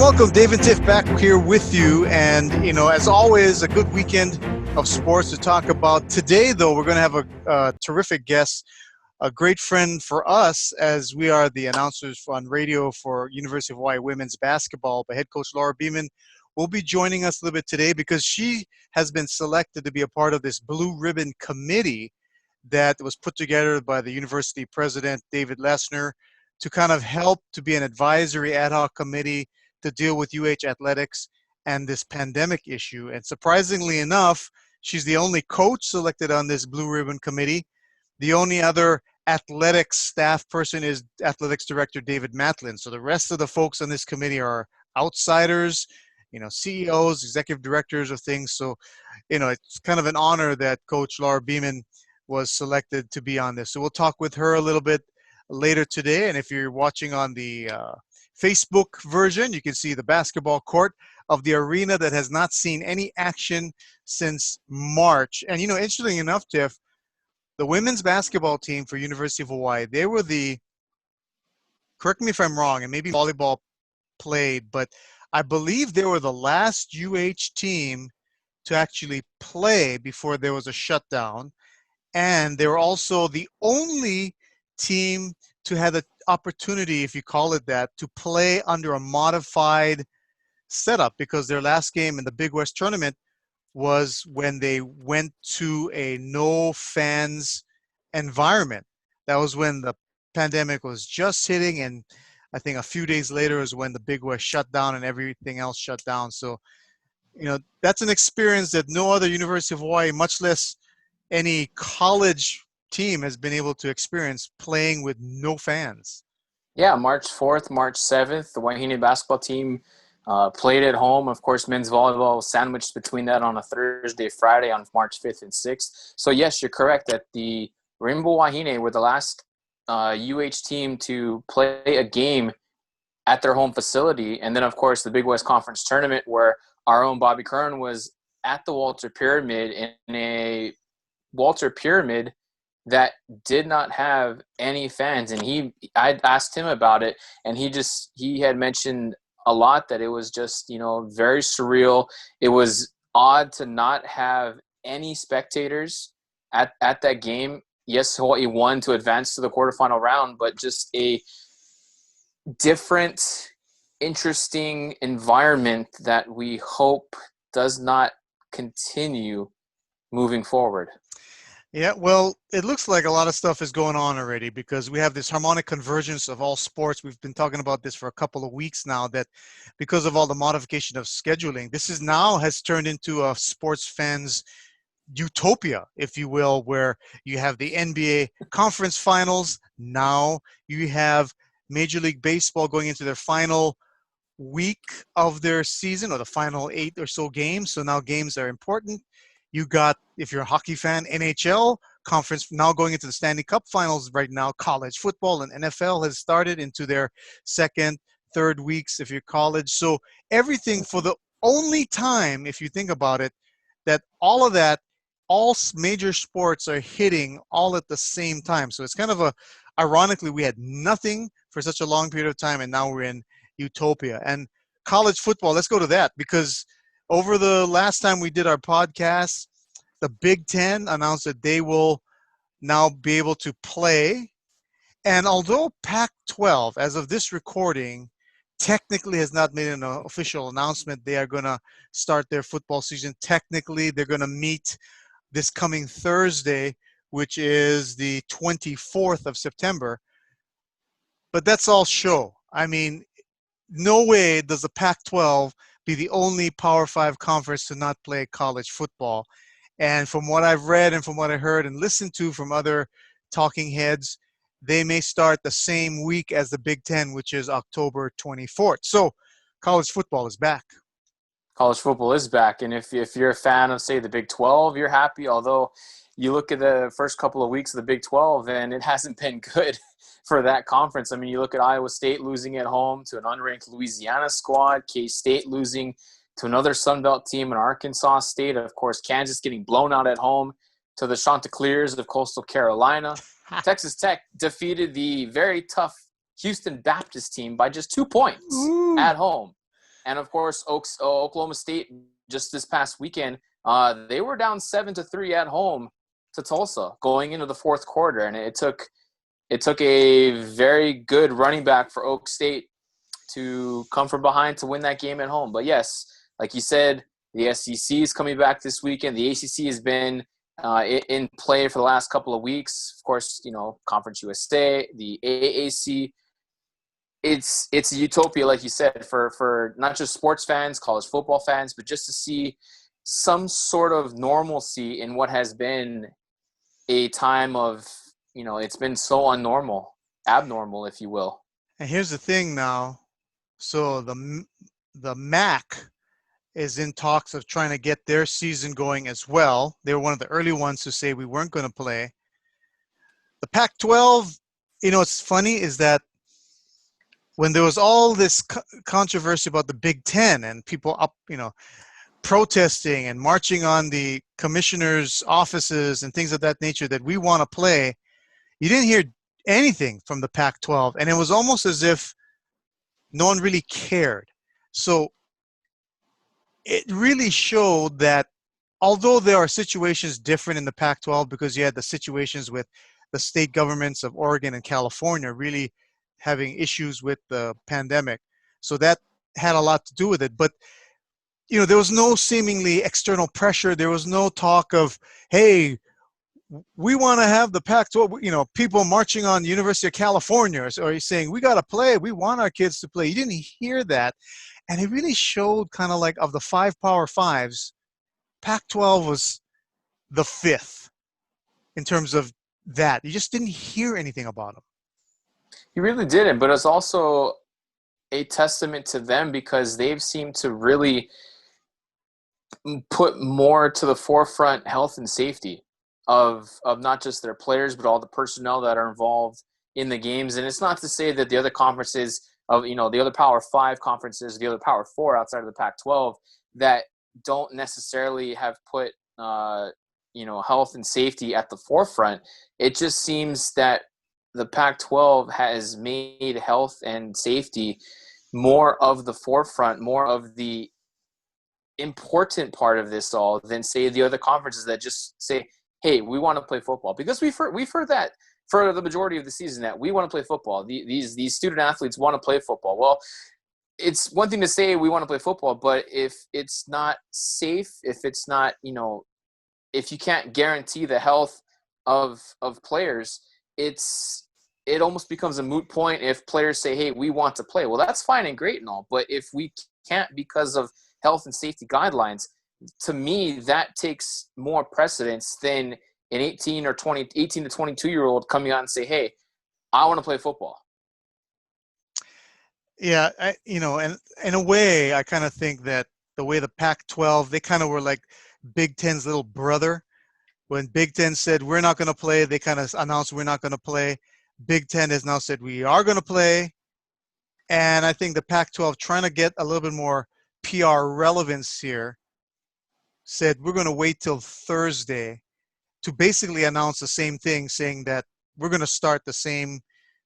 welcome. Dave&Tiff back here with you. And, as always, a good weekend of sports to talk about. Today, though, we're going to have a terrific guest, a great friend for us as we are the announcers on radio for University of Hawaii women's basketball. But head coach LAURA BEEMAN will be joining us a little bit today because she has been selected to be a part of this Blue Ribbon Committee that was put together by the university president, David Lesner, to kind of help to be an advisory ad hoc committee to deal with UH athletics and this pandemic issue. And surprisingly enough, she's the only coach selected on this Blue Ribbon Committee. The only other athletics staff person is athletics director David Matlin. So the rest of the folks on this committee are outsiders, CEOs, executive directors of things. So, it's kind of an honor that Coach LAURA BEEMAN was selected to be on this. So we'll talk with her a little bit later today. And if you're watching on the Facebook version, you can see the basketball court of the arena that has not seen any action since March. And, interesting enough, Tiff, the women's basketball team for University of Hawaii, they were correct me if I'm wrong, and maybe volleyball played, but I believe they were the last UH team to actually play before there was a shutdown. And they were also the only team to have the opportunity, if you call it that, to play under a modified setup, because their last game in the Big West tournament was when they went to a no fans environment. That was when the pandemic was just hitting, and I think a few days later is when the Big West shut down and everything else shut down. So, that's an experience that no other University of Hawaii, much less any college team, has been able to experience, playing with no fans. Yeah, March 4th, March 7th, the Wahine basketball team played at home. Of course, men's volleyball was sandwiched between that on a Thursday, Friday on March 5th and 6th. So, yes, you're correct that the Rainbow Wahine were the last UH team to play a game at their home facility. And then, of course, the Big West Conference tournament, where our own Bobby Kern was at the Walter Pyramid, in a Walter Pyramid that did not have any fans. And I asked him about it, and he had mentioned a lot that it was just, very surreal. It was odd to not have any spectators at that game. Yes, Hawaii won to advance to the quarterfinal round, but just a different, interesting environment that we hope does not continue moving forward. Yeah, well, it looks like a lot of stuff is going on already, because we have this harmonic convergence of all sports. We've been talking about this for a couple of weeks now, that because of all the modification of scheduling, this has turned into a sports fans utopia, if you will, where you have the NBA conference finals. Now you have Major League Baseball going into their final week of their season, or the final 8 or so games. So now games are important. You got, if you're a hockey fan, NHL conference now going into the Stanley Cup finals right now. College football and NFL has started into their second, third weeks if you're college. So everything, for the only time, if you think about it, that all major sports are hitting all at the same time. So it's kind of ironically, we had nothing for such a long period of time, and now we're in utopia. And college football, let's go to that, because over the last time we did our podcast, the Big Ten announced that they will now be able to play. And although Pac-12, as of this recording, technically has not made an official announcement, they are going to start their football season. Technically, they're going to meet this coming Thursday, which is the 24th of September. But that's all show. I mean, no way does the Pac-12 be the only Power 5 conference to not play college football. And from what I've read and from what I heard and listened to from other talking heads, they may start the same week as the Big Ten, which is October 24th. So college football is back. College football is back. And if you're a fan of, say, the Big 12, you're happy. Although you look at the first couple of weeks of the Big 12, and it hasn't been good for that conference. I mean, you look at Iowa State losing at home to an unranked Louisiana squad, K-State losing to another Sun Belt team in Arkansas State. Of course, Kansas getting blown out at home to the Chanticleers of Coastal Carolina. Texas Tech defeated the very tough Houston Baptist team by just 2 points at home. And of course, Oklahoma State just this past weekend, they were down 7-3 at home to Tulsa going into the fourth quarter, and it took a very good running back for Oak State to come from behind to win that game at home. But yes, like you said, the SEC is coming back this weekend. The ACC has been in play for the last couple of weeks. Of course, Conference USA, the AAC. It's a utopia, like you said, for not just sports fans, college football fans, but just to see some sort of normalcy in what has been a time of, it's been so abnormal, if you will. And here's the thing now. So the MAC is in talks of trying to get their season going as well. They were one of the early ones to say we weren't going to play. The Pac-12, what's funny is that when there was all this controversy about the Big Ten and people protesting and marching on the commissioners' offices and things of that nature that we want to play, you didn't hear anything from the Pac-12. And it was almost as if no one really cared. So it really showed that although there are situations different in the Pac-12 because you had the situations with the state governments of Oregon and California really having issues with the pandemic. So that had a lot to do with it. But, there was no seemingly external pressure. There was no talk of, hey, we want to have the Pac-12, people marching on the University of California or saying, we got to play. We want our kids to play. You didn't hear that. And it really showed kind of like of the 5 Power Fives, Pac-12 was the 5th in terms of that. You just didn't hear anything about them. You really didn't, but it's also a testament to them because they've seemed to really put more to the forefront health and safety of not just their players, but all the personnel that are involved in the games. And it's not to say that the other conferences of, the other Power 5 conferences, the other Power 4 outside of the Pac-12 that don't necessarily have put, health and safety at the forefront. It just seems that the Pac-12 has made health and safety more of the forefront, more of the important part of this all than, say, the other conferences that just say, hey, we want to play football. Because we've heard that for the majority of the season that we want to play football. These student athletes want to play football. Well, it's one thing to say we want to play football, but if it's not safe, if it's not, if you can't guarantee the health of players, it almost becomes a moot point if players say, hey, we want to play. Well, that's fine and great and all, but if we can't because of health and safety guidelines, to me, that takes more precedence than an 18 to 22-year-old coming out and say, hey, I want to play football. Yeah, and in a way, I kind of think that the way the Pac-12, they kind of were like Big Ten's little brother. When Big Ten said, we're not going to play, they kind of announced we're not going to play. Big Ten has now said we are going to play. And I think the Pac-12, trying to get a little bit more PR relevance here, said we're going to wait till Thursday to basically announce the same thing, saying that we're going to start the same,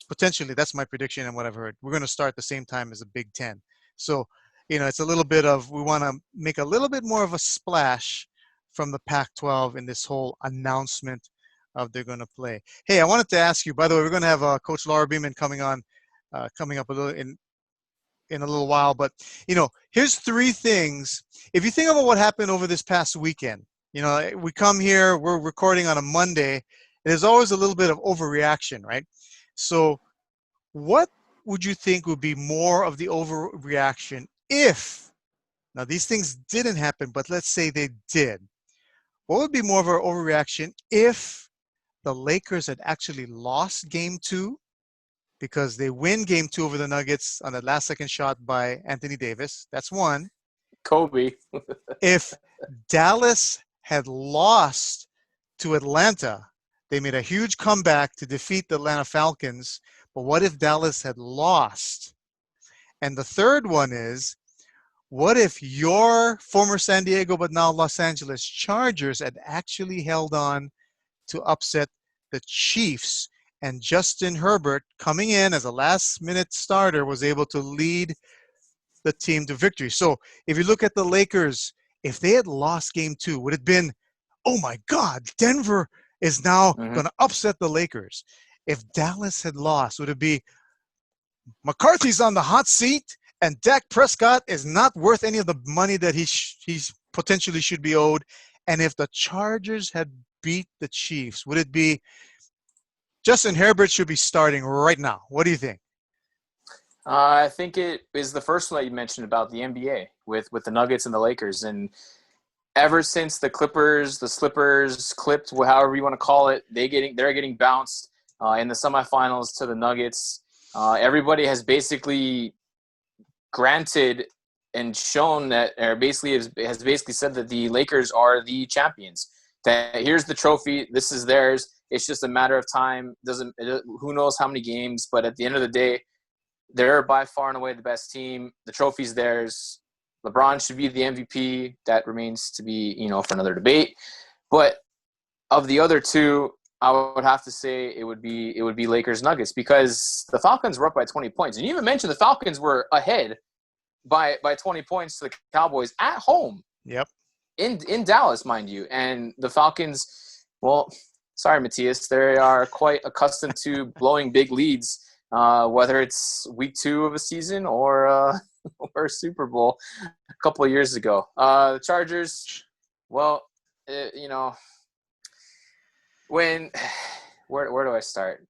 potentially, that's my prediction and what I've heard, we're going to start the same time as the Big Ten. So, it's a little bit of, we want to make a little bit more of a splash from the Pac-12 in this whole announcement of they're going to play. Hey, I wanted to ask you, by the way, we're going to have Coach Laura Beeman coming up a little in a little while, but here's 3 things. If you think about what happened over this past weekend, we come here, we're recording on a Monday, and there's always a little bit of overreaction, right? So what would you think would be more of the overreaction if, now these things didn't happen, but let's say they did. What would be more of an overreaction if the Lakers had actually lost Game 2 because they win Game 2 over the Nuggets on that last-second shot by Anthony Davis? That's one. Kobe. If Dallas had lost to Atlanta, they made a huge comeback to defeat the Atlanta Falcons. But what if Dallas had lost? And the third one is, what if your former San Diego but now Los Angeles Chargers had actually held on to upset the Chiefs, and Justin Herbert, coming in as a last-minute starter, was able to lead the team to victory. So if you look at the Lakers, if they had lost game 2, would it have been, oh my God, Denver is now going to upset the Lakers? If Dallas had lost, would it be McCarthy's on the hot seat and Dak Prescott is not worth any of the money that he's potentially should be owed? And if the Chargers had beat the Chiefs, would it be Justin Herbert should be starting right now? What do you think? I think it is the first one that you mentioned about the NBA with the Nuggets and the Lakers. And ever since the Clippers, the Slippers, clipped, however you want to call it, they're getting bounced in the semifinals to the Nuggets. Everybody has basically granted and shown that, or basically has basically said that the Lakers are the champions. That here's the trophy, this is theirs. It's just a matter of time. Who knows how many games? But at the end of the day, they're by far and away the best team. The trophy's theirs. LeBron should be the MVP. That remains to be, for another debate. But of the other two, I would have to say it would be Lakers Nuggets, because the Falcons were up by 20 points. And you even mentioned the Falcons were ahead by 20 points to the Cowboys at home. Yep. In Dallas, mind you. And the Falcons, well, sorry, Matthias, they are quite accustomed to blowing big leads, whether it's week 2 of a season or a Super Bowl a couple of years ago. The Chargers, well, where do I start?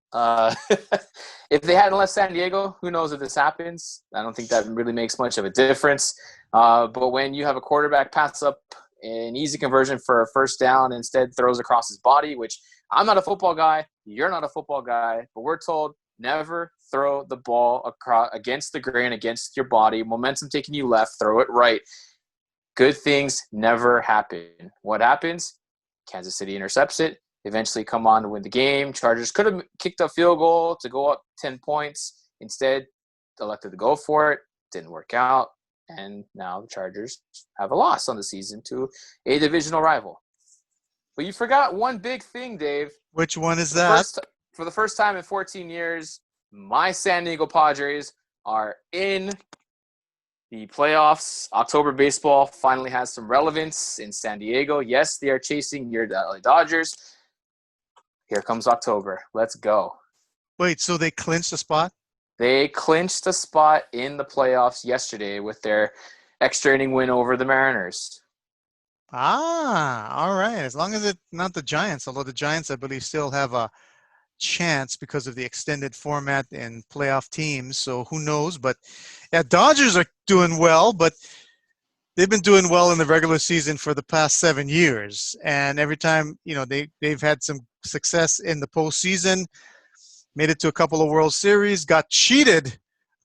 If they hadn't left San Diego, who knows if this happens? I don't think that really makes much of a difference. But when you have a quarterback pass up an easy conversion for a first down, instead throws across his body, which I'm not a football guy, you're not a football guy, but we're told never throw the ball against the grain, against your body. Momentum taking you left, throw it right. Good things never happen. What happens? Kansas City intercepts it. Eventually come on to win the game. Chargers could have kicked a field goal to go up 10 points. Instead, elected to go for it. Didn't work out. And now the Chargers have a loss on the season to a divisional rival. But you forgot one big thing, Dave. Which one is that? For the first time in 14 years, my San Diego Padres are in the playoffs. October baseball finally has some relevance in San Diego. Yes, they are chasing your LA Dodgers. Here comes October. Let's go. Wait, so they clinched a spot? They clinched a spot in the playoffs yesterday with their extra inning win over the Mariners. All right. As long as it's not the Giants, although the Giants, I believe, still have a chance because of the extended format and playoff teams. So who knows? But yeah, Dodgers are doing well, but they've been doing well in the regular season for the past 7 years. And every time, they've had some success in the postseason, made it to a couple of World Series, got cheated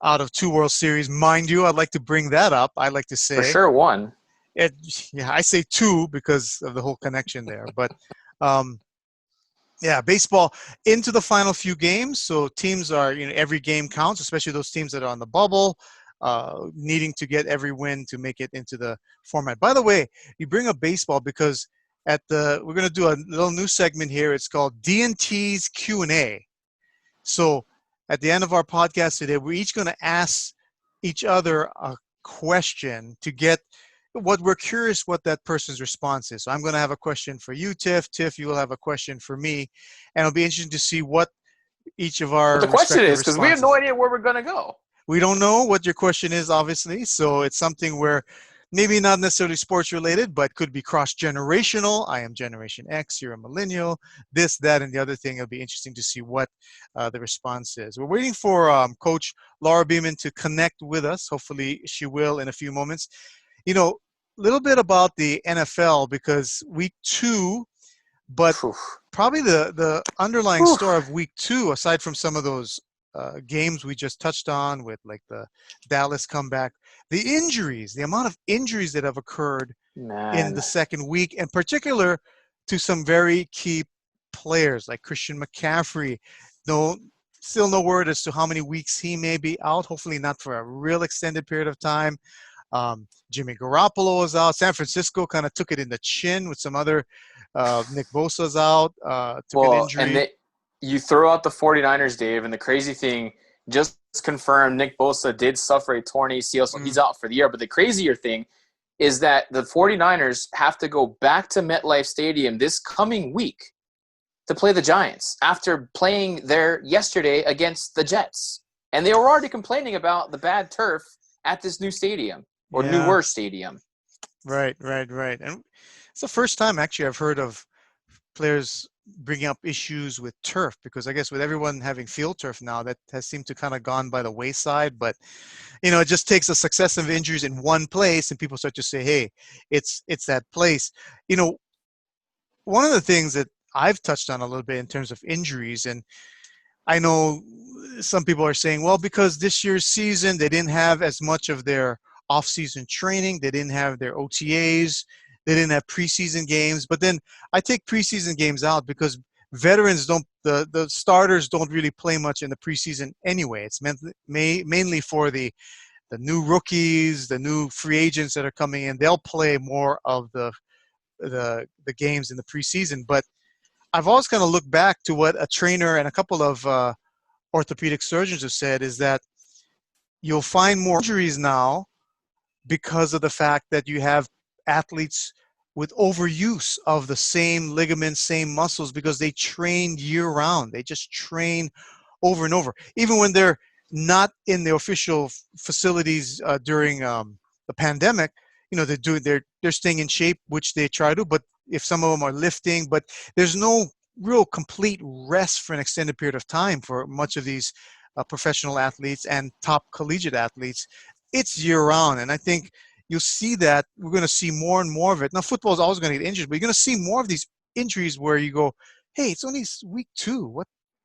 out of 2 World Series. Mind you, I'd like to bring that up. I like to say. For sure, 1. I say 2 because of the whole connection there. But, yeah, baseball into the final few games. So teams are, every game counts, especially those teams that are on the bubble, needing to get every win to make it into the format. By the way, you bring up baseball because we're going to do a little new segment here. It's called D&T's Q&A. So at the end of our podcast today, we're each going to ask each other a question to get what we're curious what that person's response is. So I'm going to have a question for you, Tiff. Tiff, you will have a question for me. And it'll be interesting to see what each of our But the question is, because we have no idea where we're going to go. We don't know what your question is, obviously. So it's something where maybe not necessarily sports related, but could be cross-generational. I am Generation X, you're a millennial, this, that, and the other thing. It'll be interesting to see what the response is. We're waiting for Coach Laura Beeman to connect with us. Hopefully she will in a few moments. A little bit about the NFL because week 2, but probably the underlying story of week 2, aside from some of those games we just touched on with like the Dallas comeback, the injuries, the amount of injuries that have occurred in the second week, in particular to some very key players like Christian McCaffrey. Still no word as to how many weeks he may be out. Hopefully not for a real extended period of time. Jimmy Garoppolo is out. San Francisco kind of took it in the chin with some other Nick Bosa's out. Took an injury. And you throw out the 49ers, Dave, and the crazy thing, just confirmed Nick Bosa did suffer a torn ACL, so he's out for the year. But the crazier thing is that the 49ers have to go back to MetLife Stadium this coming week to play the Giants after playing there yesterday against the Jets. And they were already complaining about the bad turf at this new stadium or newer stadium. Right. And it's the first time actually I've heard of players bringing up issues with turf, because I guess with everyone having field turf now, that has seemed to kind of gone by the wayside. But it just takes a succession of injuries in one place and people start to say, hey, it's that place. One of the things that I've touched on a little bit in terms of injuries, and I know some people are saying, well, because this year's season, they didn't have as much of their off-season training. They didn't have their OTAs. They didn't have preseason games. But then I take preseason games out because veterans the starters don't really play much in the preseason anyway. It's mainly for the new rookies, the new free agents that are coming in. They'll play more of the games in the preseason. But I've always kind of looked back to what a trainer and a couple of orthopedic surgeons have said, is that you'll find more injuries now because of the fact that you have athletes with overuse of the same ligaments, same muscles, because they train year-round. They just train over and over. Even when they're not in the official facilities during the pandemic, they're staying in shape, which they try to. But if some of them are lifting, but there's no real complete rest for an extended period of time for much of these professional athletes and top collegiate athletes. It's year-round, and I think you'll see that we're going to see more and more of it. Now, football is always going to get injured, but you're going to see more of these injuries where you go, hey, it's only week 2.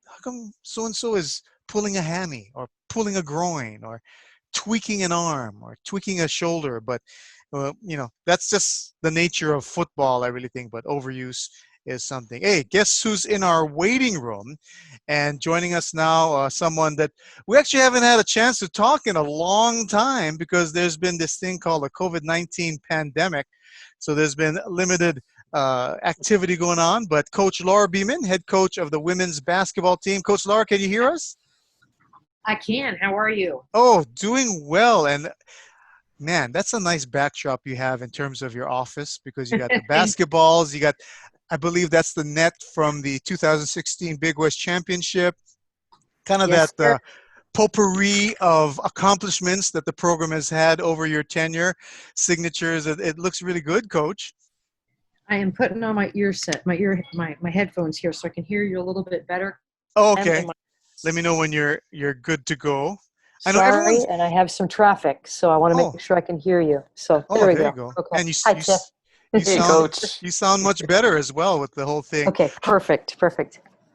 How come so-and-so is pulling a hammy or pulling a groin or tweaking an arm or tweaking a shoulder? But, that's just the nature of football, I really think. But overuse is something. Hey, guess who's in our waiting room? And joining us now, someone that we actually haven't had a chance to talk in a long time, because there's been this thing called the COVID-19 pandemic. So there's been limited activity going on. But Coach LAURA BEEMAN, head coach of the women's basketball team. Coach LAURA, can you hear us? I can. How are you? Oh, doing well. And man, that's a nice backdrop you have in terms of your office, because you got the basketballs, you got, I believe that's the net from the 2016 Big West Championship, kind of Yes, that potpourri of accomplishments that the program has had over your tenure, signatures. It looks really good, Coach. I am putting on my my headphones here so I can hear you a little bit better. Oh, okay. Let me know when you're good to go. I know Sorry, and I have some traffic, so I want to make sure I can hear you. So there we go. Okay. And Hi, Tiff. You sound much better as well with the whole thing. Okay, perfect.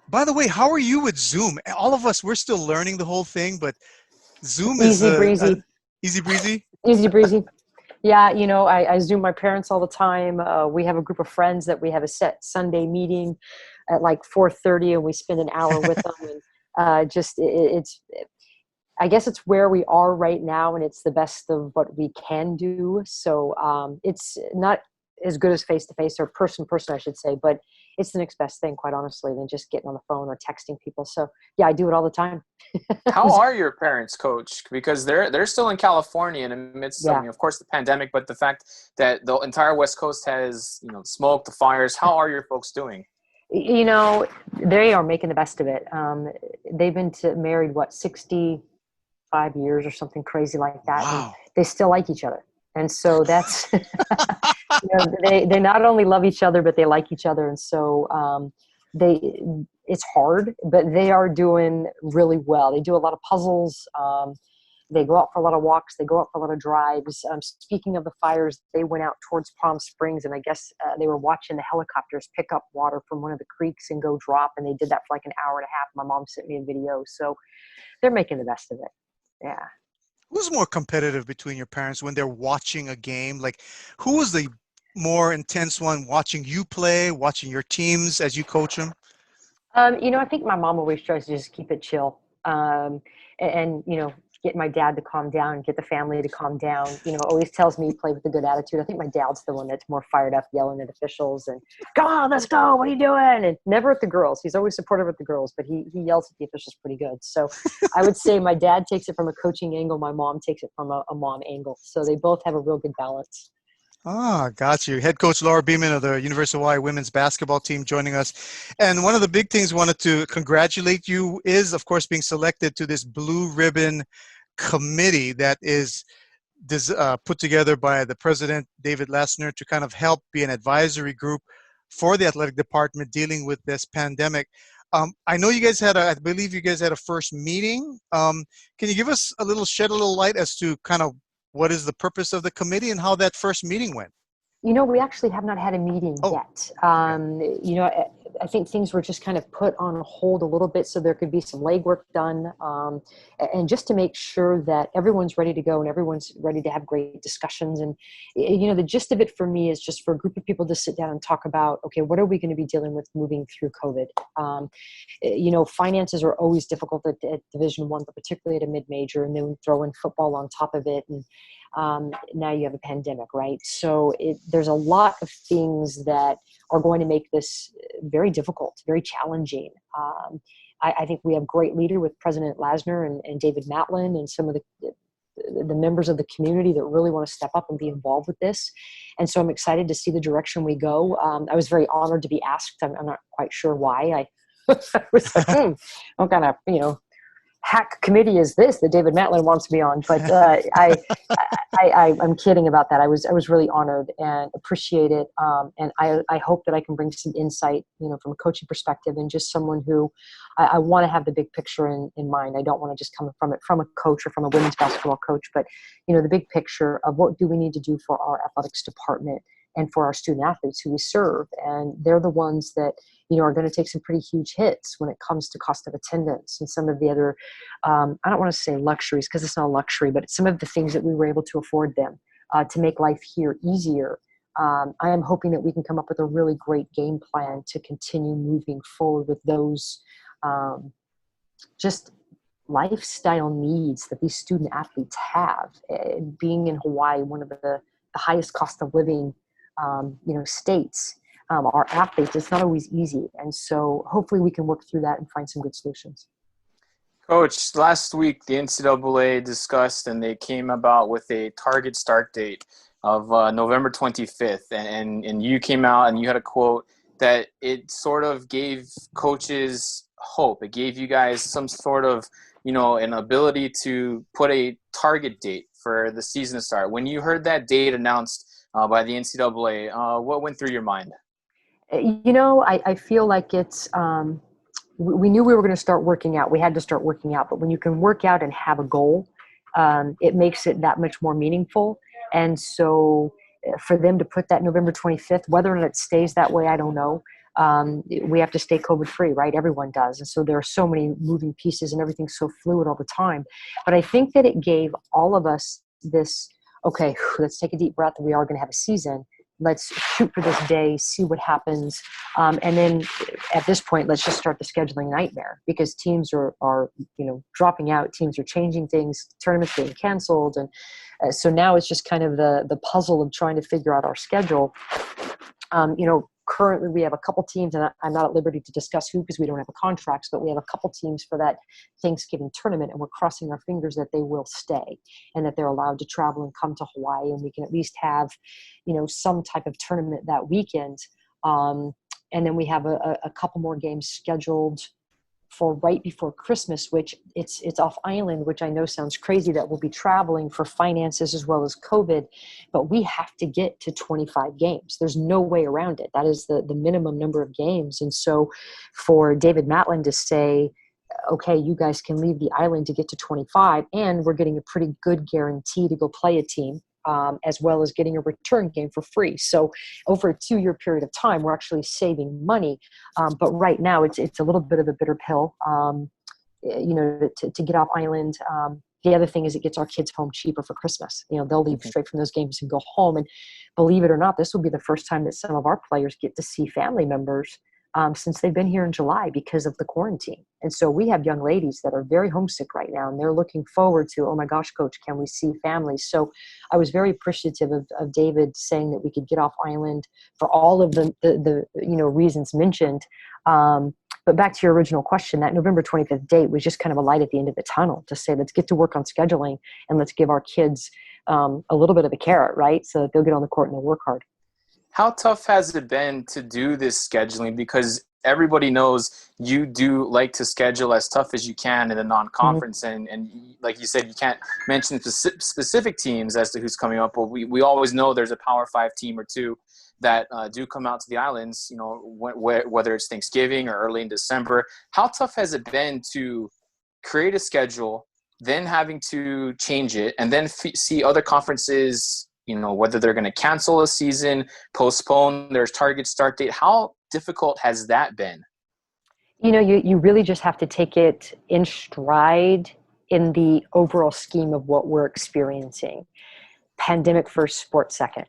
By the way, how are you with Zoom? All of us, we're still learning the whole thing, but Zoom easy is breezy. Easy breezy? Easy breezy. Yeah, I Zoom my parents all the time. We have a group of friends that we have a set Sunday meeting at like 4:30, and we spend an hour with them. And I guess it's where we are right now, and it's the best of what we can do. So it's not as good as face-to-face or person-to-person, I should say, but it's the next best thing, quite honestly, than just getting on the phone or texting people. So yeah, I do it all the time. How are your parents, Coach? Because they're still in California in the midst of, of course, the pandemic, but the fact that the entire West Coast has, smoke, the fires. How are your folks doing? They are making the best of it. They've been married, 65 years or something crazy like that. Wow. And they still like each other. And so that's, they not only love each other, but they like each other. And so it's hard, but they are doing really well. They do a lot of puzzles. They go out for a lot of walks. They go out for a lot of drives. Speaking of the fires, they went out towards Palm Springs, and I guess they were watching the helicopters pick up water from one of the creeks and go drop. And they did that for like an hour and a half. My mom sent me a video. So they're making the best of it. Yeah. Who's more competitive between your parents when they're watching a game? Like, who was the more intense one, watching you play, watching your teams as you coach them? I think my mom always tries to just keep it chill. And get my dad to calm down, get the family to calm down. Always tells me play with a good attitude. I think my dad's the one that's more fired up, yelling at officials and, come on, let's go. What are you doing? And never at the girls. He's always supportive of the girls, but he yells at the officials pretty good. So I would say my dad takes it from a coaching angle. My mom takes it from a mom angle. So they both have a real good balance. Ah, got you. Head coach LAURA BEEMAN of the University of Hawaii women's basketball team joining us. And one of the big things wanted to congratulate you is, of course, being selected to this blue ribbon committee that is put together by the president, David Lassner, to kind of help be an advisory group for the athletic department dealing with this pandemic. I know you guys I believe you guys had a first meeting. Can you give us shed a little light as to kind of what is the purpose of the committee and how that first meeting went? We actually have not had a meeting yet. Okay. I think things were just kind of put on hold a little bit so there could be some legwork done, and just to make sure that everyone's ready to go and everyone's ready to have great discussions. And, the gist of it for me is just for a group of people to sit down and talk about, okay, what are we going to be dealing with moving through COVID? Finances are always difficult at Division I, but particularly at a mid-major, and then throw in football on top of it. And now you have a pandemic, right? So there's a lot of things that are going to make this very difficult, very challenging. I think we have great leader with President Lassner and David Matlin and some of the members of the community that really want to step up and be involved with this. And so I'm excited to see the direction we go. I was very honored to be asked. I'm not quite sure why. I was like, what kind of, hack committee is this that David Matlin wants me on? But I'm kidding about that. I was really honored and appreciate it. And I hope that I can bring some insight, from a coaching perspective, and just someone who I want to have the big picture in mind. I don't want to just come from a coach or from a women's basketball coach, but the big picture of what do we need to do for our athletics department and for our student athletes who we serve. And they're the ones that, are going to take some pretty huge hits when it comes to cost of attendance and some of the other, I don't want to say luxuries because it's not a luxury, but some of the things that we were able to afford them to make life here easier. I am hoping that we can come up with a really great game plan to continue moving forward with those just lifestyle needs that these student athletes have. Being in Hawaii, one of the highest cost of living states, our athletes, it's not always easy. And so hopefully we can work through that and find some good solutions. Coach, last week the NCAA discussed and they came about with a target start date of November 25th. And you came out and you had a quote that it sort of gave coaches hope. It gave you guys some sort of, an ability to put a target date for the season to start. When you heard that date announced by the NCAA, what went through your mind? I feel like it's, we knew we were going to start working out. We had to start working out. But when you can work out and have a goal, it makes it that much more meaningful. And so for them to put that November 25th, whether or not it stays that way, I don't know. We have to stay COVID free, right? Everyone does. And so there are so many moving pieces and everything's so fluid all the time. But I think that it gave all of us this, okay, let's take a deep breath. We are going to have a season. Let's shoot for this day, see what happens. And then at this point, let's just start the scheduling nightmare because teams are dropping out. Teams are changing things, tournaments being canceled. And so now it's just kind of the puzzle of trying to figure out our schedule. Currently we have a couple teams, and I'm not at liberty to discuss who because we don't have a contracts, but we have a couple teams for that Thanksgiving tournament, and we're crossing our fingers that they will stay and that they're allowed to travel and come to Hawaii, and we can at least have, some type of tournament that weekend. And then we have a couple more games scheduled for right before Christmas, which it's off island, which I know sounds crazy that we'll be traveling for finances as well as COVID, but we have to get to 25 games. There's no way around it. That is the minimum number of games. And so for David Matlin to say, okay, you guys can leave the island to get to 25, and we're getting a pretty good guarantee to go play a team, as well as getting a return game for free. So over a 2-year period of time, we're actually saving money. But right now it's a little bit of a bitter pill, to get off island. The other thing is it gets our kids home cheaper for Christmas. They'll leave straight from those games and go home. And believe it or not, this will be the first time that some of our players get to see family members since they've been here in July because of the quarantine. And so we have young ladies that are very homesick right now, and they're looking forward to, oh my gosh, coach, can we see families? So I was very appreciative of David saying that we could get off island for all of the reasons mentioned. But back to your original question, that November 25th date was just kind of a light at the end of the tunnel to say, let's get to work on scheduling and let's give our kids a little bit of a carrot, right? So that they'll get on the court and they'll work hard. How tough has it been to do this scheduling? Because everybody knows you do like to schedule as tough as you can in a non-conference. Mm-hmm. And like you said, you can't mention specific teams as to who's coming up. But we always know there's a Power 5 team or two that do come out to the islands, whether it's Thanksgiving or early in December. How tough has it been to create a schedule, then having to change it, and then see other conferences, whether they're going to cancel a season, postpone their target start date? How difficult has that been? You really just have to take it in stride in the overall scheme of what we're experiencing. Pandemic first, sport second.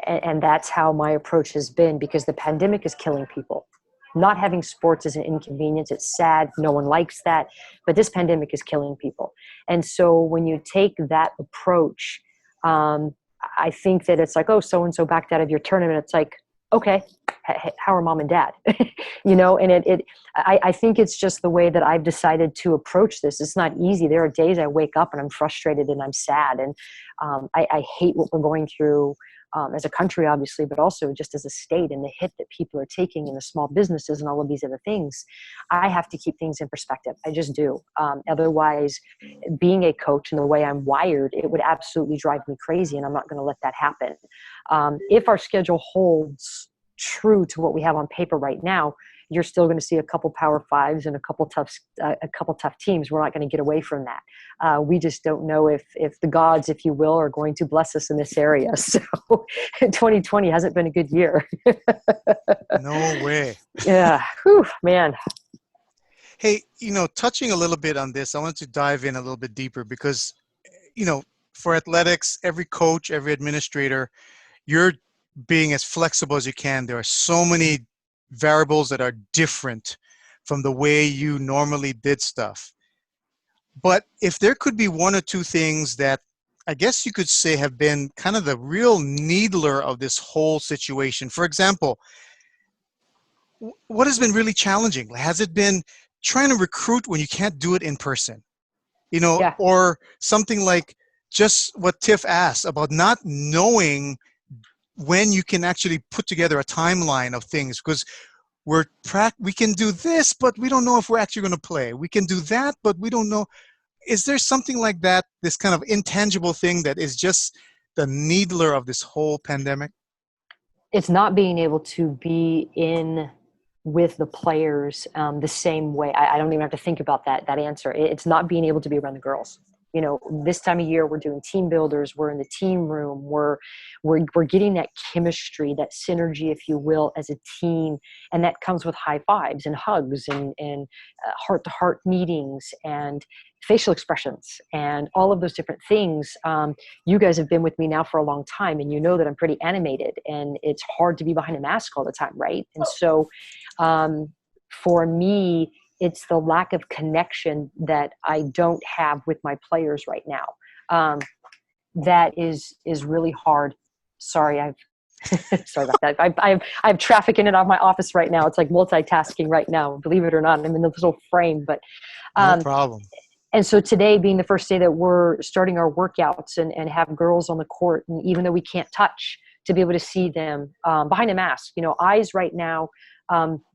And that's how my approach has been, because the pandemic is killing people. Not having sports is an inconvenience. It's sad. No one likes that. But this pandemic is killing people. And so when you take that approach, I think that it's like, oh, so-and-so backed out of your tournament. It's like, okay, how are mom and dad? And I think it's just the way that I've decided to approach this. It's not easy. There are days I wake up and I'm frustrated and I'm sad. And I hate what we're going through as a country, obviously, but also just as a state, and the hit that people are taking in the small businesses and all of these other things. I have to keep things in perspective. I just do. Otherwise, being a coach and the way I'm wired, it would absolutely drive me crazy, and I'm not going to let that happen. If our schedule holds true to what we have on paper right now, you're still going to see a couple Power 5s and a couple tough teams. We're not going to get away from that. We just don't know if the gods, if you will, are going to bless us in this area. So 2020 hasn't been a good year. No way. Yeah. Whew, man. Hey, touching a little bit on this, I wanted to dive in a little bit deeper because, for athletics, every coach, every administrator, you're being as flexible as you can. There are so many variables that are different from the way you normally did stuff. But if there could be one or two things that I guess you could say have been kind of the real needler of this whole situation. For example, what has been really challenging? Has it been trying to recruit when you can't do it in person? Or something like just what Tiff asked about not knowing when you can actually put together a timeline of things, because we can do this, but we don't know if we're actually going to play. We can do that, but we don't know. Is there something like that, this kind of intangible thing that is just the needler of this whole pandemic? It's not being able to be in with the players the same way. I don't even have to think about that answer. It's not being able to be around the girls. This time of year, we're doing team builders. We're in the team room. We're getting that chemistry, that synergy, if you will, as a team. And that comes with high fives and hugs and heart-to-heart meetings and facial expressions and all of those different things. You guys have been with me now for a long time, and you know that I'm pretty animated, and it's hard to be behind a mask all the time, right? And so for me, it's the lack of connection that I don't have with my players right now. That is really hard. Sorry, sorry about that. I have traffic in and out of my office right now. It's like multitasking right now, believe it or not. I'm in this little frame, but no problem. And so today being the first day that we're starting our workouts and have girls on the court, and even though we can't touch, to be able to see them behind a mask, eyes right now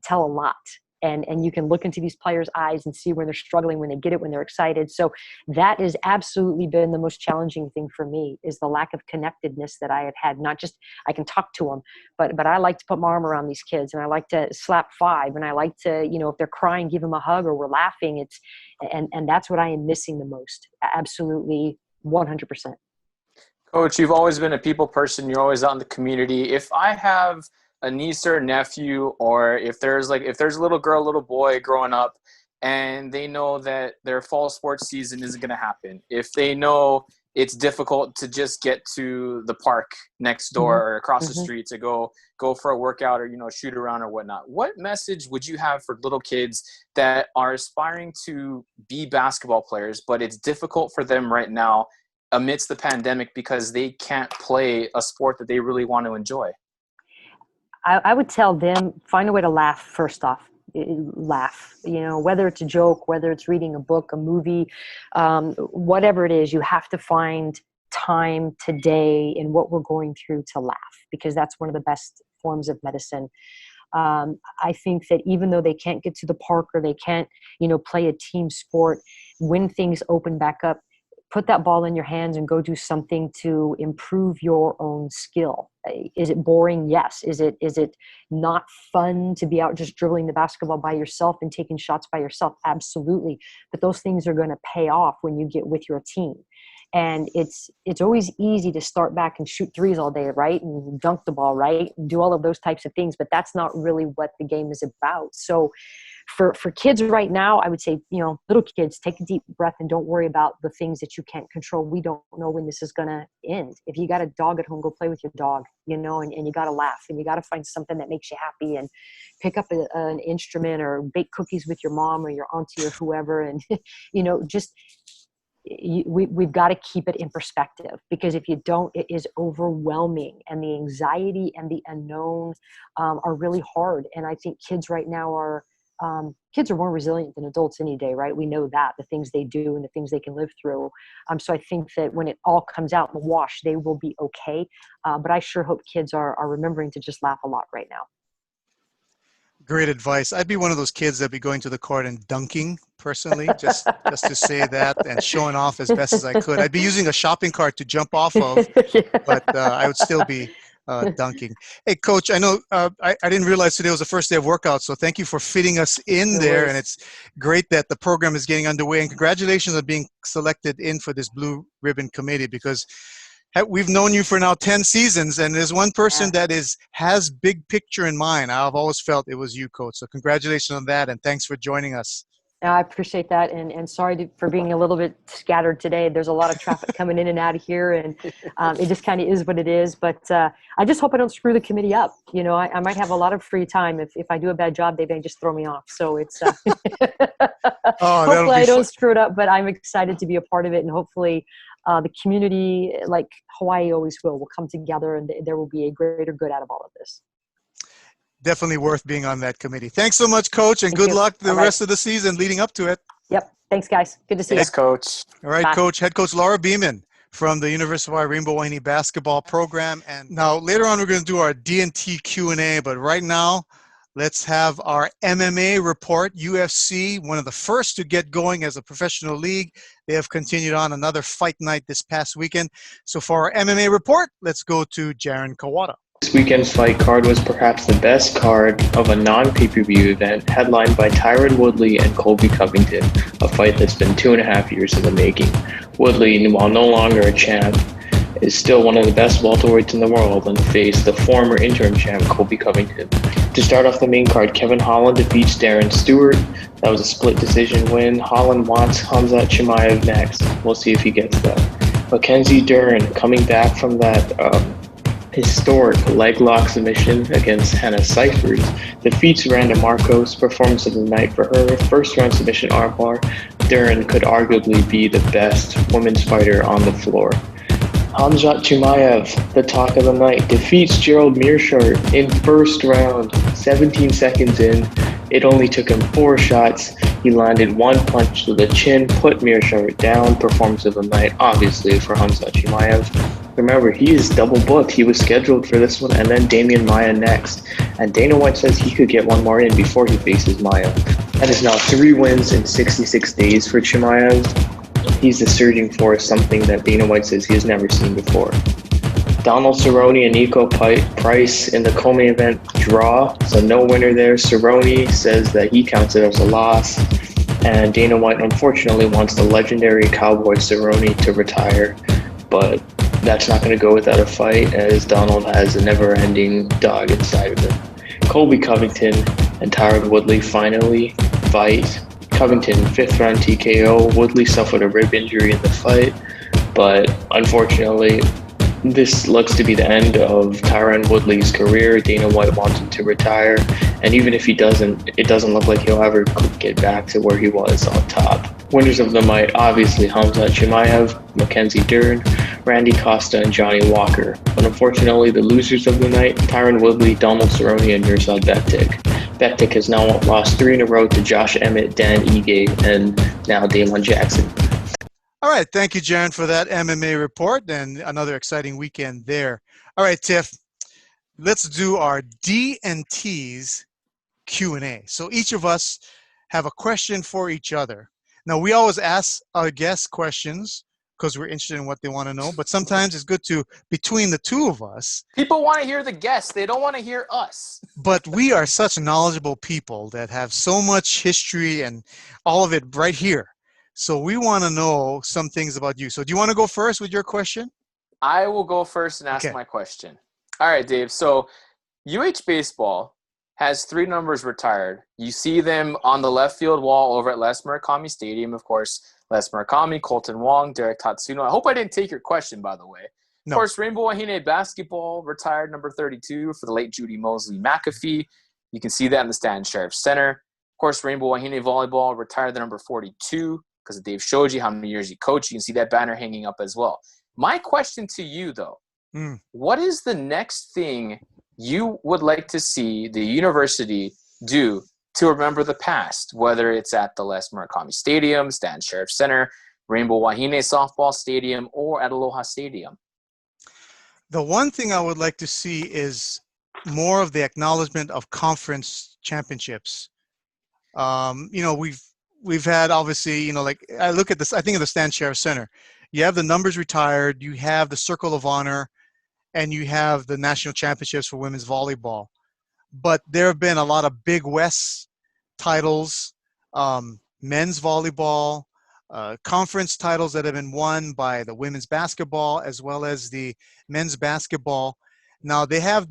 tell a lot. And you can look into these players' eyes and see when they're struggling, when they get it, when they're excited. So that has absolutely been the most challenging thing for me, is the lack of connectedness that I have had. Not just I can talk to them, but I like to put my arm around these kids, and I like to slap five, and I like to, if they're crying, give them a hug, or we're laughing. And that's what I am missing the most. Absolutely 100%. Coach, you've always been a people person. You're always out in the community. If I have a niece or a nephew, or if there's a little girl, little boy growing up, and they know that their fall sports season isn't going to happen, if they know it's difficult to just get to the park next door or across the street to go for a workout or, you know, shoot around or whatnot. What message would you have for little kids that are aspiring to be basketball players, but it's difficult for them right now amidst the pandemic because they can't play a sport that they really want to enjoy? I would tell them, find a way to laugh first off. Laugh, you know, whether it's a joke, whether it's reading a book, a movie, whatever it is, you have to find time today in what we're going through to laugh, because that's one of the best forms of medicine. I think that even though they can't get to the park or they can't, you know, play a team sport, when things open back up, put that ball in your hands and go do something to improve your own skill. Is it boring? Yes. Is it not fun to be out just dribbling the basketball by yourself and taking shots by yourself? Absolutely. But those things are going to pay off when you get with your team. And it's always easy to start back and shoot threes all day, right? And dunk the ball, right? And do all of those types of things, but that's not really what the game is about. So for kids right now, I would say, you know, little kids, take a deep breath and don't worry about the things that you can't control. We don't know when this is going to end. If you got a dog at home, go play with your dog, you know, and you got to laugh and you got to find something that makes you happy and pick up an instrument or bake cookies with your mom or your auntie or whoever. And, you know, just, we've got to keep it in perspective, because if you don't, it is overwhelming, and the anxiety and the unknown are really hard. And I think kids right now are more resilient than adults any day, right? We know that, the things they do and the things they can live through. So I think that when it all comes out in the wash, they will be okay. But I sure hope kids are remembering to just laugh a lot right now. Great advice. I'd be one of those kids that'd be going to the court and dunking personally, just to say that and showing off as best as I could. I'd be using a shopping cart to jump off of, but I would still be dunking. Hey, Coach, I know I didn't realize today was the first day of workout, so thank you for fitting us in there. And it's great that the program is getting underway. And congratulations on being selected in for this Blue Ribbon Committee, because we've known you for now 10 seasons, and there's one person that has big picture in mind. I've always felt it was you, Coach. So congratulations on that, and thanks for joining us. I appreciate that, and sorry for being a little bit scattered today. There's a lot of traffic coming in and out of here, and it just kind of is what it is. But I just hope I don't screw the committee up. You know, I might have a lot of free time. If I do a bad job, they may just throw me off. So it's hopefully I don't screw it up, but I'm excited to be a part of it, and hopefully the community, like Hawaii always will come together, and there will be a greater good out of all of this. Definitely worth being on that committee. Thanks so much, Coach, and good luck the rest of the season leading up to it. Yep. Thanks, guys. Good to see you. Thanks, Coach. All right, Coach. Head Coach Laura Beeman from the University of Hawaii Rainbow Wahine basketball program. And now later on, we're going to do our D&T Q&A, but right now, let's have our MMA report. UFC, one of the first to get going as a professional league. They have continued on another fight night this past weekend. So for our MMA report, let's go to Jaren Kawada. This weekend's fight card was perhaps the best card of a non-pay-per-view event, headlined by Tyron Woodley and Colby Covington, a fight that's been 2.5 years in the making. Woodley, while no longer a champ, is still one of the best welterweights in the world and faced the former interim champ Colby Covington. To start off the main card, Kevin Holland defeats Darren Stewart. That was a split decision win. Holland wants Khamzat Chimaev next. We'll see if he gets that. Mackenzie Dern, coming back from that historic leg lock submission against Hannah Cyphers, defeats Randa Marcos. Performance of the night for her. First round submission armbar. Dern could arguably be the best women's fighter on the floor. Khamzat Chimaev, the talk of the night, defeats Gerald Meerschaert in first round. 17 seconds in, it only took him 4 shots. He landed 1 punch to the chin, put Meerschaert down. Performance of the night, obviously, for Khamzat Chimaev. Remember, he is double booked. He was scheduled for this one and then Damian Maia next. And Dana White says he could get one more in before he faces Maia. That is now 3 wins in 66 days for Chimaev. He's the surging force, something that Dana White says he has never seen before. Donald Cerrone and Nico Price in the co-main event draw, so no winner there. Cerrone says that he counts it as a loss, and Dana White unfortunately wants the legendary Cowboy Cerrone to retire, but that's not going to go without a fight, as Donald has a never-ending dog inside of him. Colby Covington and Tyron Woodley finally fight. Covington 5th round TKO. Woodley suffered a rib injury in the fight. But unfortunately, this looks to be the end of Tyron Woodley's career. Dana White wants him to retire, and even if he doesn't, it doesn't look like he'll ever get back to where he was on top. Winners of the night, obviously Hamza Chimaev, Mackenzie Dern, Randy Costa, and Johnny Walker. But unfortunately, the losers of the night, Tyron Woodley, Donald Cerrone, and Mirsad Bektic. Bektic has now lost 3 in a row to Josh Emmett, Dan Ige, and now Damon Jackson. All right, thank you, Jaren, for that MMA report and another exciting weekend there. All right, Tiff, let's do our D&T's Q&A. So each of us have a question for each other. Now, we always ask our guests questions because we're interested in what they want to know, but sometimes it's good to, between the two of us. People want to hear the guests. They don't want to hear us. But we are such knowledgeable people that have so much history and all of it right here. So we want to know some things about you. So do you want to go first with your question? I will go first and ask my question. All right, Dave. So UH Baseball has 3 numbers retired. You see them on the left field wall over at Les Murakami Stadium. Of course, Les Murakami, Colton Wong, Derek Tatsuno. I hope I didn't take your question, by the way. No. Of course, Rainbow Wahine Basketball retired number 32 for the late Judy Mosley McAfee. You can see that in the Stan Sheriff Center. Of course, Rainbow Wahine Volleyball retired the number 42 because Dave showed you how many years he coached. You can see that banner hanging up as well. My question to you, though, what is the next thing you would like to see the university do to remember the past, whether it's at the Les Murakami Stadium, Stan Sheriff Center, Rainbow Wahine Softball Stadium, or at Aloha Stadium? The one thing I would like to see is more of the acknowledgement of conference championships. We've had, obviously, like I look at this, I think of the Stan Sheriff Center. You have the numbers retired, you have the Circle of Honor, and you have the national championships for women's volleyball. But there have been a lot of Big West titles, men's volleyball, conference titles that have been won by the women's basketball as well as the men's basketball. Now they have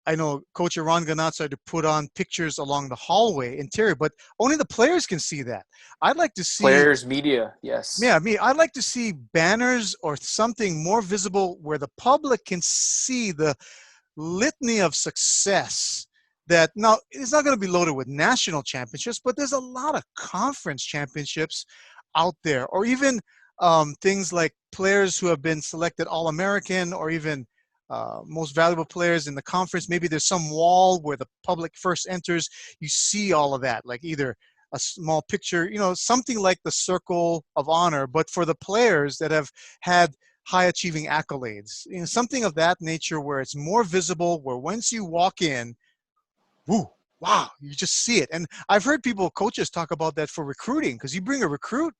I know Coach Iran Ganat started to put on pictures along the hallway interior, but only the players can see that. I'd like to see players, media, yes. Yeah, I'd like to see banners or something more visible where the public can see the litany of success. That now it's not going to be loaded with national championships, but there's a lot of conference championships out there, or even things like players who have been selected All-American or even most valuable players in the conference. Maybe there's some wall where the public first enters. You see all of that, like either a small picture, something like the Circle of Honor, but for the players that have had high achieving accolades, something of that nature where it's more visible, where once you walk in, woo, wow, you just see it. And I've heard coaches talk about that for recruiting, because you bring a recruit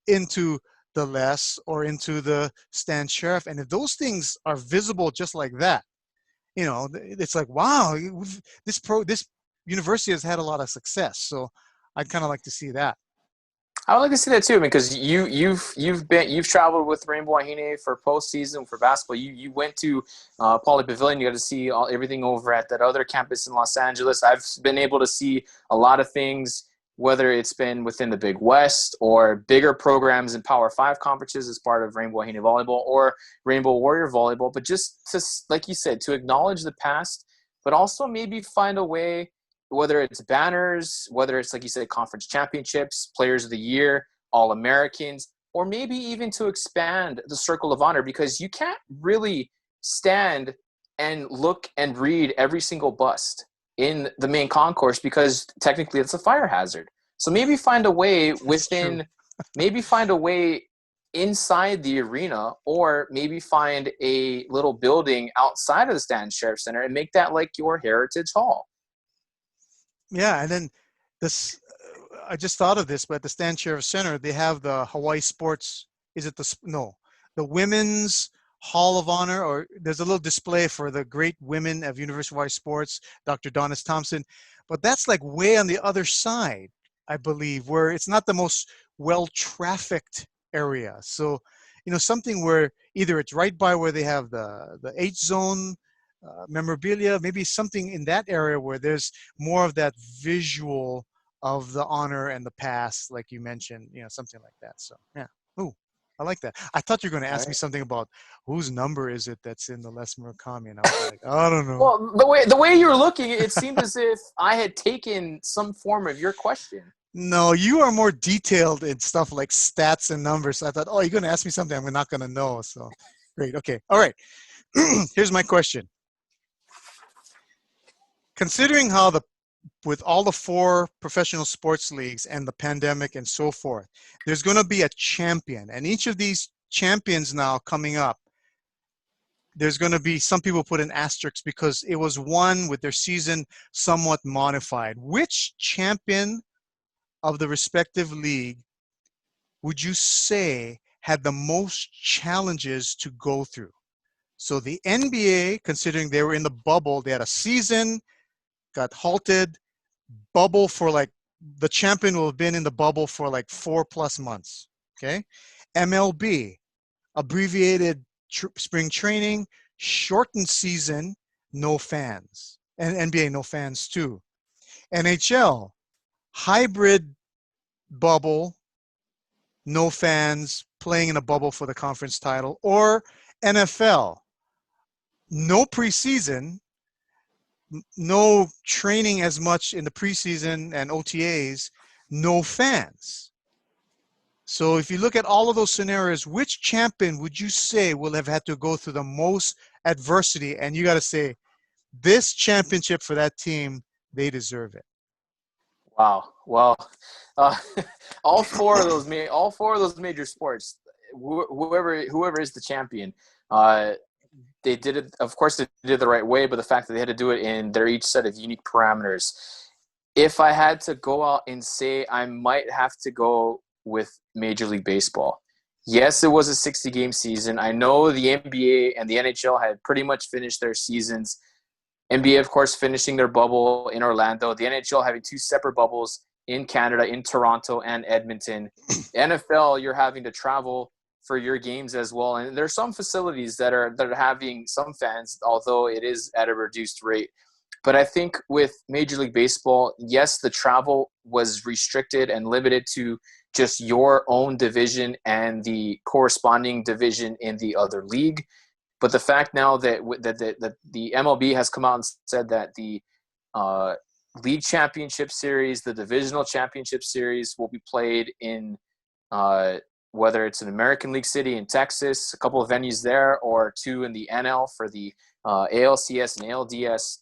into the Les or into the Stan Sheriff, and if those things are visible just like that, it's like, wow, this university has had a lot of success. So I'd kind of like to see that. I would like to see that too, because you've traveled with Rainbow Wahine for postseason for basketball. You went to Pauley Pavilion. You got to see everything over at that other campus in Los Angeles. I've been able to see a lot of things, whether it's been within the Big West or bigger programs in Power 5 conferences as part of Rainbow Wahine Volleyball or Rainbow Warrior Volleyball. But just to, like you said, to acknowledge the past, but also maybe find a way, whether it's banners, whether it's, like you said, conference championships, players of the year, All-Americans, or maybe even to expand the Circle of Honor, because you can't really stand and look and read every single bust in the main concourse because technically it's a fire hazard. So maybe find a way inside the arena, or maybe find a little building outside of the Stan Sheriff Center and make that like your Heritage Hall. Yeah, and then I just thought of this, but at the Stan Sheriff Center, they have the Hawaii Sports, the Women's Hall of Honor, or there's a little display for the great women of University of Hawaii Sports, Dr. Donis Thompson, but that's like way on the other side, I believe, where it's not the most well-trafficked area. So, something where either it's right by where they have the H-zone, memorabilia, maybe something in that area where there's more of that visual of the honor and the past, like you mentioned, something like that. So, yeah. Ooh. I like that. I thought you were going to All ask me right. something about whose number is it that's in the Les Murakami, and I was like, I don't know. Well, the way you were looking, it seemed as if I had taken some form of your question. No, you are more detailed in stuff like stats and numbers. I thought, oh, you're going to ask me something I'm not going to know. So great. Okay. All right. Here's my question. Considering how with all the 4 professional sports leagues and the pandemic and so forth, there's going to be a champion. And each of these champions now coming up, there's going to be, some people put an asterisk because it was won with their season somewhat modified. Which champion of the respective league would you say had the most challenges to go through? So the NBA, considering they were in the bubble, they had a season, got halted, bubble for like, the champion will have been in the bubble for like 4+ months. Okay. MLB, abbreviated spring training, shortened season, no fans. And NBA, no fans too. NHL, hybrid bubble, no fans, playing in a bubble for the conference title. Or NFL, no preseason, no training as much in the preseason and OTAs, no fans. So if you look at all of those scenarios, which champion would you say will have had to go through the most adversity? And you got to say, this championship for that team, they deserve it. Wow. Well, uh, all four of those major sports, whoever is the champion, they did it. Of course, they did it the right way, but the fact that they had to do it in their each set of unique parameters. If I had to go out and say, I might have to go with Major League Baseball. Yes, it was a 60-game season. I know the NBA and the NHL had pretty much finished their seasons. NBA, of course, finishing their bubble in Orlando. The NHL having 2 separate bubbles in Canada, in Toronto and Edmonton. The NFL, you're having to travel for your games as well. And there's some facilities that are having some fans, although it is at a reduced rate. But I think with Major League Baseball, yes, the travel was restricted and limited to just your own division and the corresponding division in the other league. But the fact now that the MLB has come out and said that the league championship series, the divisional championship series will be played in whether it's an American League city in Texas, a couple of venues there, or 2 in the NL for the ALCS and ALDS,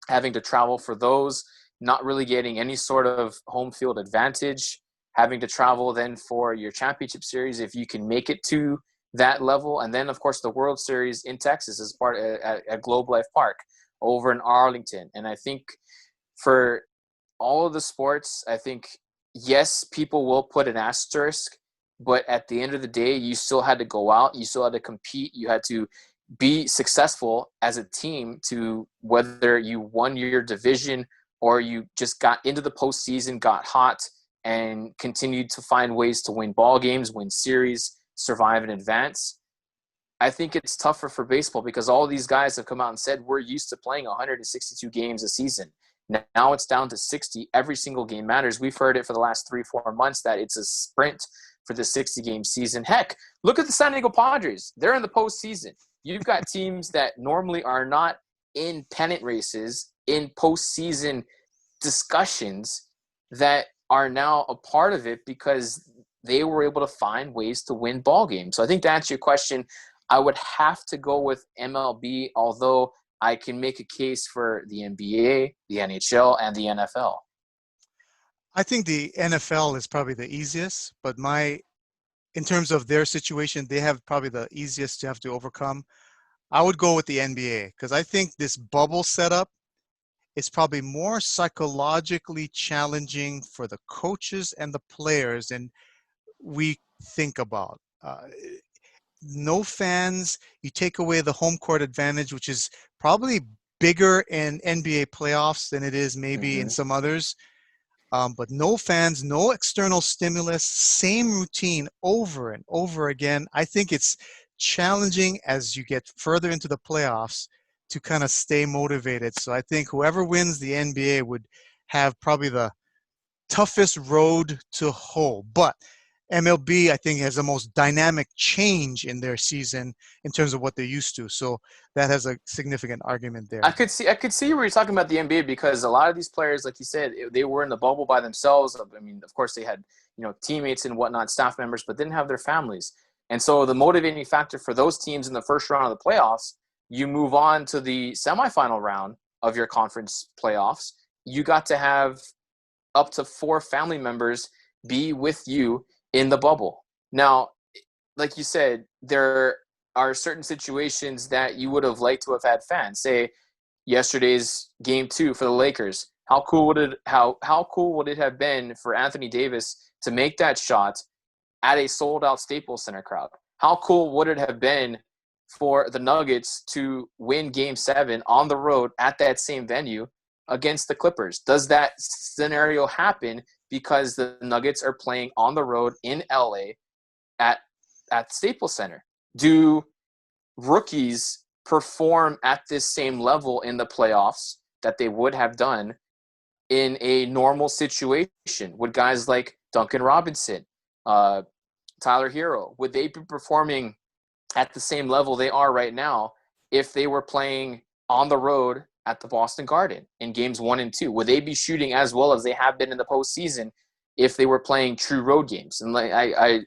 having to travel for those, not really getting any sort of home field advantage, having to travel then for your championship series if you can make it to that level. And then, of course, the World Series in Texas is part at Globe Life Park over in Arlington. And I think for all of the sports, I think, yes, people will put an asterisk, but at the end of the day, you still had to go out. You still had to compete. You had to be successful as a team to whether you won your division or you just got into the postseason, got hot, and continued to find ways to win ball games, win series, survive and advance. I think it's tougher for baseball because all these guys have come out and said we're used to playing 162 games a season. Now it's down to 60. Every single game matters. We've heard it for the last 3-4 months that it's a sprint for the 60-game season. Heck, look at the San Diego Padres. They're in the postseason. You've got teams that normally are not in pennant races, in postseason discussions, that are now a part of it because they were able to find ways to win ball games. So I think to answer your question, I would have to go with MLB, although I can make a case for the NBA, the NHL, and the NFL. I think the NFL is probably the easiest, but in terms of their situation, they have probably the easiest to have to overcome. I would go with the NBA because I think this bubble setup is probably more psychologically challenging for the coaches and the players than we think about. No fans, you take away the home court advantage, which is probably bigger in NBA playoffs than it is maybe in some others. But no fans, no external stimulus, same routine over and over again. I think it's challenging as you get further into the playoffs to kind of stay motivated. So I think whoever wins the NBA would have probably the toughest road to hoe. But MLB, I think, has the most dynamic change in their season in terms of what they're used to. So that has a significant argument there. I could see where you're talking about the NBA, because a lot of these players, like you said, they were in the bubble by themselves. I mean, of course, they had teammates and whatnot, staff members, but didn't have their families. And so the motivating factor for those teams in the first round of the playoffs, you move on to the semifinal round of your conference playoffs. You got to have up to 4 family members be with you in the bubble. Now, like you said, there are certain situations that you would have liked to have had fans. Say yesterday's game 2 for the Lakers. How cool would it have been for Anthony Davis to make that shot at a sold-out Staples Center crowd? How cool would it have been for the Nuggets to win Game 7 on the road at that same venue against the Clippers? Does that scenario happen because the Nuggets are playing on the road in LA at Staples Center? Do rookies perform at this same level in the playoffs that they would have done in a normal situation? Would guys like Duncan Robinson, Tyler Hero, would they be performing at the same level they are right now if they were playing on the road at the Boston Garden in games 1 and 2? Would they be shooting as well as they have been in the postseason if they were playing true road games? And like I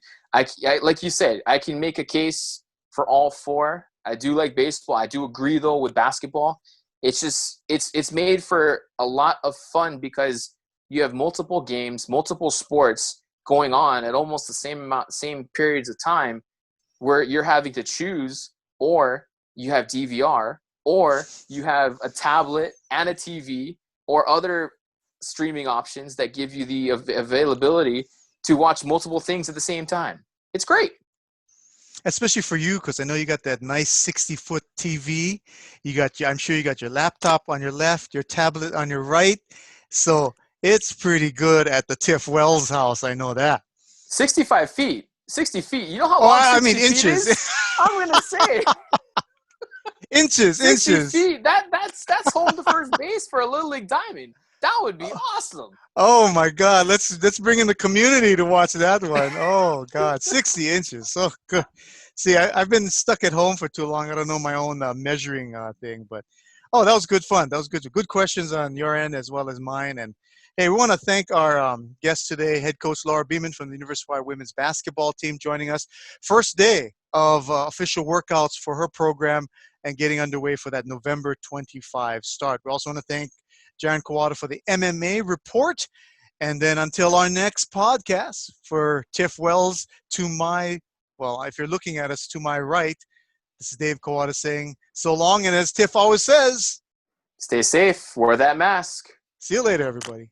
like you said, I can make a case for all 4. I do like baseball. I do agree though with basketball. It's just it's made for a lot of fun because you have multiple games, multiple sports going on at almost the same periods of time, where you're having to choose, or you have DVR, or you have a tablet and a TV, or other streaming options that give you the availability to watch multiple things at the same time. It's great. Especially for you, because I know you got that nice 60-foot TV. I'm sure you got your laptop on your left, your tablet on your right. So it's pretty good at the Tiff Wells house. I know that. 65 feet. 60 feet. You know how long 60 feet inches. is? I'm going to say. Inches. 60 feet. That's home to first base for a Little League Diamond. That would be awesome. Oh my God! Let's bring in the community to watch that one. Oh God, 60 inches, so good. See, I've been stuck at home for too long. I don't know my own measuring thing, but that was good fun. That was good. Good questions on your end as well as mine. And hey, we want to thank our guest today, head coach LAURA BEEMAN from the University of Hawaii women's basketball team, joining us. First day of official workouts for her program and getting underway for that November 25 start. We also want to thank Jaren Kawada for the MMA Report. And then until our next podcast, for Tiff Wells to my, well, if you're looking at us, to my right, this is Dave Kawada saying so long. And as Tiff always says, stay safe. Wear that mask. See you later, everybody.